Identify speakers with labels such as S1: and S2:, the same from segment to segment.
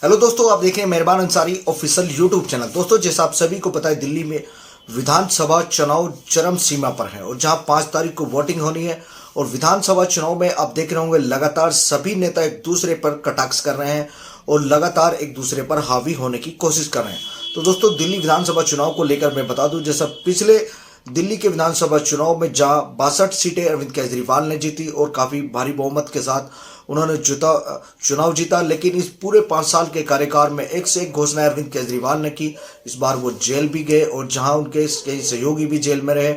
S1: Hello दोस्तों, आप देख रहे हैं मेहरबान अंसारी ऑफिशियल यूट्यूब चैनल। दोस्तों, जैसा आप सभी को पता है, दिल्ली में विधानसभा चुनाव चरम सीमा पर है और जहां 5 तारीख को वोटिंग होनी है। और विधानसभा चुनाव में आप देख रहे होंगे लगातार सभी नेता एक दूसरे पर कटाक्ष कर रहे हैं और लगातार एक दूसरे पर हावी होने की कोशिश कर रहे हैं। तो दोस्तों, दिल्ली विधानसभा चुनाव को लेकर मैं बता दूं, जैसा पिछले दिल्ली के विधानसभा चुनाव में जहां 62 सीटें अरविंद केजरीवाल ने जीती और काफी भारी बहुमत के साथ उन्होंने चुनाव जीता, लेकिन इस पूरे 5 साल के कार्यकाल में एक से एक घोषणाएं अरविंद केजरीवाल ने की। इस बार वो जेल भी गए और जहां उनके कई सहयोगी भी जेल में रहे।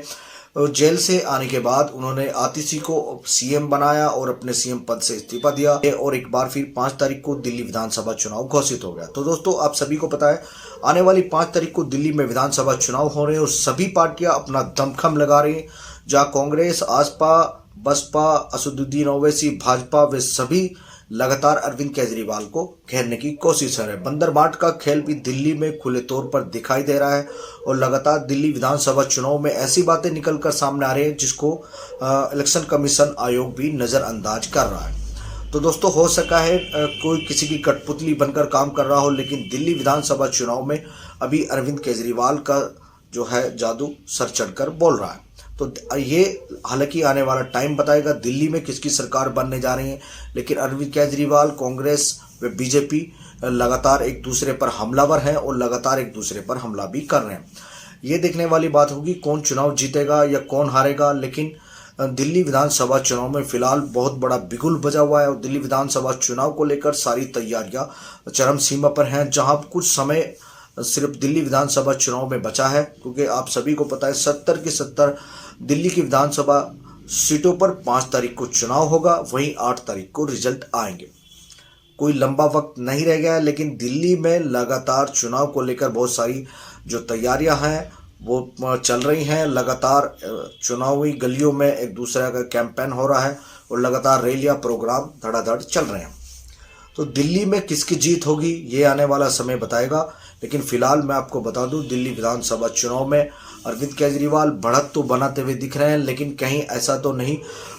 S1: और जेल से आने के बाद उन्होंने आतिशी को सीएम बनाया और अपने सीएम पद से इस्तीफा दिया और एक बार फिर 5 तारीख को दिल्ली विधानसभा चुनाव घोषित हो गया। तो दोस्तों, आप सभी को पता है, आने वाली 5 तारीख को दिल्ली में विधानसभा चुनाव हो रहे हैं और सभी पार्टियां अपना दमखम लगा रही हैं। जहां कांग्रेस, आसपा, बसपा, असदुद्दीन ओवैसी, भाजपा, वे सभी लगातार अरविंद केजरीवाल को घेरने की कोशिश कर रहे हैं। बंदर बाट का खेल भी दिल्ली में खुले तौर पर दिखाई दे रहा है और लगातार दिल्ली विधानसभा चुनाव में ऐसी बातें निकलकर सामने आ रही हैं जिसको इलेक्शन कमीशन आयोग भी नजरअंदाज कर रहा है। तो दोस्तों, हो सका है कोई किसी की कठपुतली बनकर काम कर रहा हो, लेकिन दिल्ली विधानसभा चुनाव में अभी अरविंद केजरीवाल का जो है जादू सर चढ़कर बोल रहा है। तो ये हालांकि आने वाला टाइम बताएगा दिल्ली में किसकी सरकार बनने जा रही है, लेकिन अरविंद केजरीवाल, कांग्रेस व बीजेपी लगातार एक दूसरे पर हमलावर हैं और लगातार एक दूसरे पर हमला भी कर रहे हैं। ये देखने वाली बात होगी कौन चुनाव जीतेगा या कौन हारेगा। लेकिन दिल्ली विधानसभा चुनाव में फिलहाल बहुत बड़ा बिगुल बजा हुआ है और दिल्ली विधानसभा चुनाव को लेकर सारी तैयारियां चरम सीमा पर हैं। जहां कुछ समय सिर्फ दिल्ली विधानसभा चुनाव में बचा है, क्योंकि आप सभी को पता है 70 की 70 दिल्ली की विधानसभा सीटों पर 5 तारीख को चुनाव होगा, वहीं 8 तारीख को रिजल्ट आएंगे। कोई लंबा वक्त नहीं रह गया है, लेकिन दिल्ली में लगातार चुनाव को लेकर बहुत सारी जो तैयारियां हैं वो चल रही हैं। लगातार चुनावी गलियों में एक दूसरे का कैंपेन हो रहा है और लगातार रैलियां, प्रोग्राम धड़ाधड़ चल रहे हैं। तो दिल्ली में किसकी जीत होगी ये आने वाला समय बताएगा। लेकिन फिलहाल मैं आपको बता दूं, दिल्ली विधानसभा चुनाव में अरविंद केजरीवाल बढ़त तो बनाते हुए दिख रहे हैं, लेकिन कहीं ऐसा तो नहीं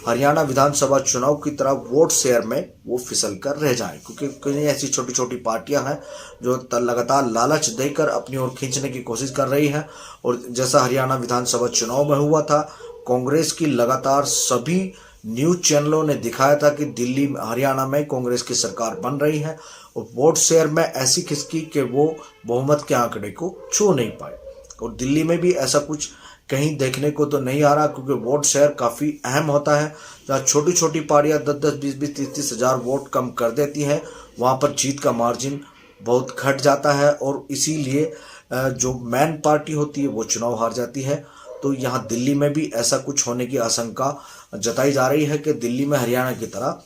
S1: हरियाणा विधानसभा चुनाव की तरह वोट शेयर में वो फिसल कर रह जाएं, क्योंकि कई ऐसी छोटी छोटी पार्टियां हैं जो लगातार लालच देकर अपनी ओर खींचने की कोशिश कर रही हैं। और जैसा हरियाणा विधानसभा चुनाव में हुआ था, कांग्रेस की लगातार सभी न्यूज चैनलों ने दिखाया था कि दिल्ली हरियाणा में कांग्रेस की सरकार बन रही है और वोट शेयर में ऐसी खिसकी कि वो बहुमत के आंकड़े को छू नहीं पाए। और दिल्ली में भी ऐसा कुछ कहीं देखने को तो नहीं आ रहा, क्योंकि वोट शेयर काफ़ी अहम होता है। जहाँ छोटी छोटी पार्टियाँ 10-10, 20-20, 30-30 हज़ार वोट कम कर देती हैं, वहाँ पर जीत का मार्जिन बहुत घट जाता है और इसीलिए जो मेन पार्टी होती है वो चुनाव हार जाती है। तो यहाँ दिल्ली में भी ऐसा कुछ होने की आशंका जताई जा रही है कि दिल्ली में हरियाणा की तरह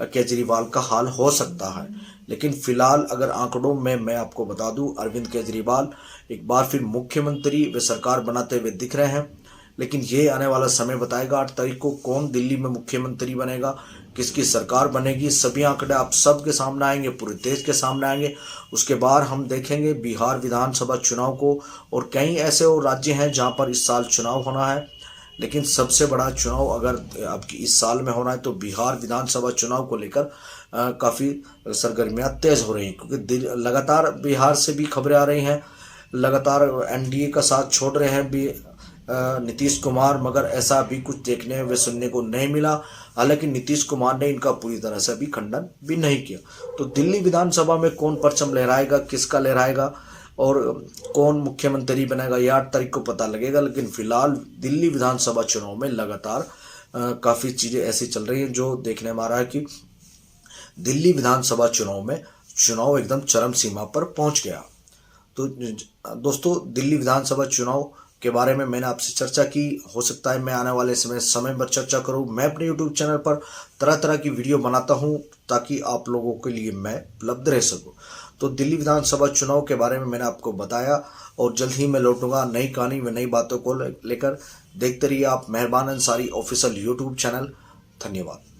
S1: केजरीवाल का हाल हो सकता है। लेकिन फिलहाल अगर आंकड़ों में मैं आपको बता दूं, अरविंद केजरीवाल एक बार फिर मुख्यमंत्री व सरकार बनाते हुए दिख रहे हैं। लेकिन ये आने वाला समय बताएगा 8 तारीख को कौन दिल्ली में मुख्यमंत्री बनेगा, किसकी सरकार बनेगी। सभी आंकड़े आप सबके सामने आएंगे, पूरे देश के सामने आएंगे। उसके बाद हम देखेंगे बिहार विधानसभा चुनाव को, और कई ऐसे और राज्य हैं जहां पर इस साल चुनाव होना है। लेकिन सबसे बड़ा चुनाव अगर आपकी इस साल में होना है तो बिहार विधानसभा चुनाव को लेकर काफ़ी सरगर्मियां तेज हो रही हैं, क्योंकि लगातार बिहार से भी खबरें आ रही हैं। लगातार एनडीए का साथ छोड़ रहे हैं भी नीतीश कुमार, मगर ऐसा अभी कुछ देखने व सुनने को नहीं मिला। हालांकि नीतीश कुमार ने इनका पूरी तरह से अभी खंडन भी नहीं किया। तो दिल्ली विधानसभा में कौन परचम लहराएगा, किसका लहराएगा और कौन मुख्यमंत्री बनेगा, ये 8 तारीख को पता लगेगा। लेकिन फिलहाल दिल्ली विधानसभा चुनाव में लगातार काफ़ी चीज़ें ऐसी चल रही हैं जो देखने में आ रहा है कि दिल्ली विधानसभा चुनाव में चुनाव एकदम चरम सीमा पर पहुंच गया। तो दोस्तों, दिल्ली विधानसभा चुनाव के बारे में मैंने आपसे चर्चा की। हो सकता है मैं आने वाले समय पर चर्चा करूं। मैं अपने यूट्यूब चैनल पर तरह तरह की वीडियो बनाता हूं ताकि आप लोगों के लिए मैं उपलब्ध रह सकूं। तो दिल्ली विधानसभा चुनाव के बारे में मैंने आपको बताया और जल्द ही मैं लौटूंगा नई कहानी व नई बातों को लेकर। देखते रहिए आप मेहरबान अंसारी ऑफिशियल यूट्यूब चैनल। धन्यवाद।